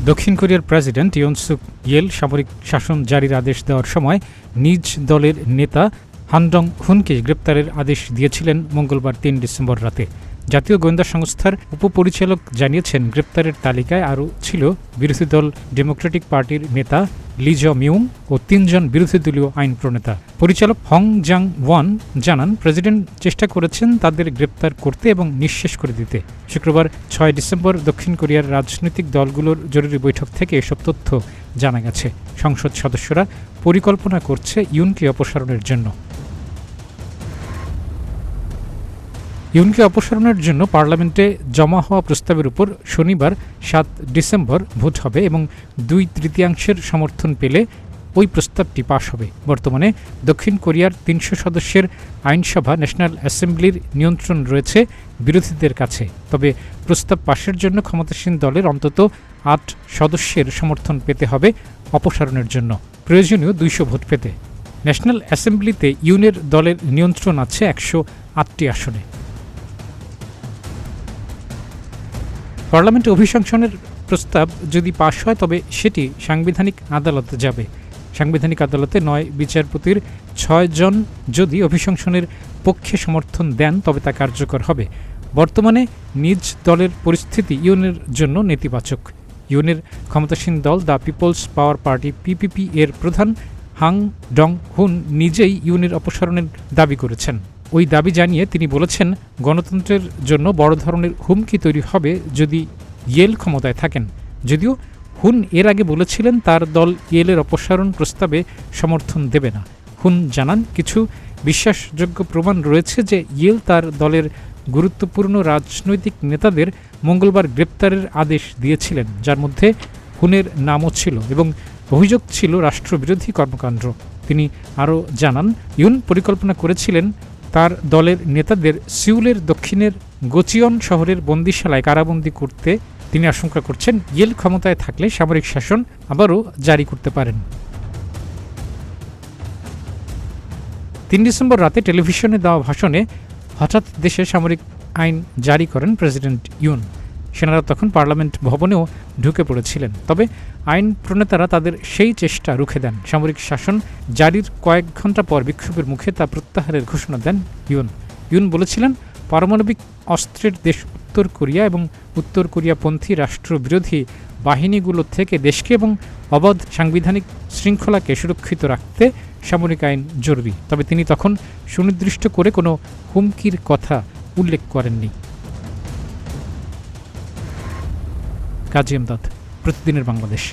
দক্ষিণ কোরিয়ার president ইয়ন সুক Yale সামরিক শাসন জারির আদেশ দেওয়ার সময় নিজ দলের নেতা হান ডং হুনকে গ্রেপ্তারের আদেশ দিয়েছিলেন মঙ্গলবার ৩ ডিসেম্বর রাতে। জাতীয় গোয়েন্দা সংস্থার উপপরিচালক জানিয়েছেন, গ্রেপ্তারের তালিকায় আরও ছিল বিরোধী দল ডেমোক্রেটিক পার্টির নেতা লি জ মিউং ও ৩ জন বিরোধী দলীয় আইন প্রণেতা। পরিচালক হং জাং ওয়ান জানান, প্রেসিডেন্ট চেষ্টা করেছেন তাদের গ্রেপ্তার করতে এবং নিঃশেষ করে দিতে। শুক্রবার ৬ ডিসেম্বর দক্ষিণ কোরিয়ার রাজনৈতিক দলগুলোর জরুরি বৈঠক থেকে এসব তথ্য জানা গেছে। সংসদ সদস্যরা পরিকল্পনা করছে ইউনকে অপসারণের জন্য। ইউনকে অপসারণের জন্য পার্লামেন্টে জমা হওয়া প্রস্তাবের উপর শনিবার ৭ ডিসেম্বর ভোট হবে এবং ২/৩ সমর্থন পেলে ওই প্রস্তাবটি পাশ হবে। বর্তমানে দক্ষিণ কোরিয়ার ৩০০ সদস্যের আইনসভা ন্যাশনাল অ্যাসেম্বলির নিয়ন্ত্রণ রয়েছে বিরোধীদের কাছে। তবে প্রস্তাব পাশের জন্য ক্ষমতাসীন দলের অন্তত ৮ সদস্যের সমর্থন পেতে হবে অপসারণের জন্য, প্রয়োজনীয় ২০০ ভোট পেতে। ন্যাশনাল অ্যাসেম্বলিতে ইউনের দলের নিয়ন্ত্রণ আছে ১০৮টি আসনে। পার্লামেন্টে অভিশংসনের প্রস্তাব যদি পাশ হয় তবে সেটি সাংবিধানিক আদালতে যাবে। সাংবিধানিক আদালতে ৯ বিচারপতির ৬ জন যদি অভিশংসনের পক্ষে সমর্থন দেন তবে তা কার্যকর হবে। বর্তমানে নিজ দলের পরিস্থিতি ইউনের জন্য নেতিবাচক। ইউনের ক্ষমতাসীন দল the People's Power Party PPP এর প্রধান হাং ডং হুন নিজেই ইউনের অপসারণের দাবি করেছেন। ওই দাবি জানিয়ে তিনি বলেছেন, গণতন্ত্রের জন্য বড় ধরনের হুমকি তৈরি হবে যদি ইয়েল ক্ষমতায় থাকেন। যদিও হুন এর আগে বলেছিলেন তার দল ইয়েলের অপসারণ প্রস্তাবে সমর্থন দেবে না। হুন জানান, কিছু বিশ্বাসযোগ্য প্রমাণ রয়েছে যে ইয়েল তার দলের গুরুত্বপূর্ণ রাজনৈতিক নেতাদের মঙ্গলবার গ্রেপ্তারের আদেশ দিয়েছিলেন, যার মধ্যে হুনের নামও ছিল এবং অভিযোগ ছিল রাষ্ট্রবিরোধী কর্মকাণ্ড। তিনি আরও জানান, ইউন পরিকল্পনা করেছিলেন তার দলের নেতাদের সিউলের দক্ষিণের গোচিয়ন শহরের বন্দিশালায় কারাবন্দী করতে। তিনি আশঙ্কা করছেন ইয়েল ক্ষমতায় থাকলে সামরিক শাসন আবারও জারি করতে পারেন। ৩ ডিসেম্বর রাতে টেলিভিশনে দেওয়া ভাষণে হঠাৎ দেশে সামরিক আইন জারি করেন প্রেসিডেন্ট ইউন। সেনারা তখন পার্লামেন্ট ভবনেও ঢুকে পড়েছিলেন। তবে আইন প্রণেতারা তাদের সেই চেষ্টা রুখে দেন। সামরিক শাসন জারির কয়েক ঘণ্টা পর বিক্ষোভের মুখে তা প্রত্যাহারের ঘোষণা দেন ইউন বলেছিলেন, পারমাণবিক অস্ত্রের দেশ উত্তর কোরিয়া এবং উত্তর কোরিয়াপন্থী রাষ্ট্রবিরোধী বাহিনীগুলো থেকে দেশকে এবং অবাধ সাংবিধানিক শৃঙ্খলাকে সুরক্ষিত রাখতে সামরিক আইন জরুরি। তবে তিনি তখন সুনির্দিষ্ট করে কোনো হুমকির কথা উল্লেখ করেননি। কাজী এমদাদ, প্রতিদিনের বাংলাদেশ।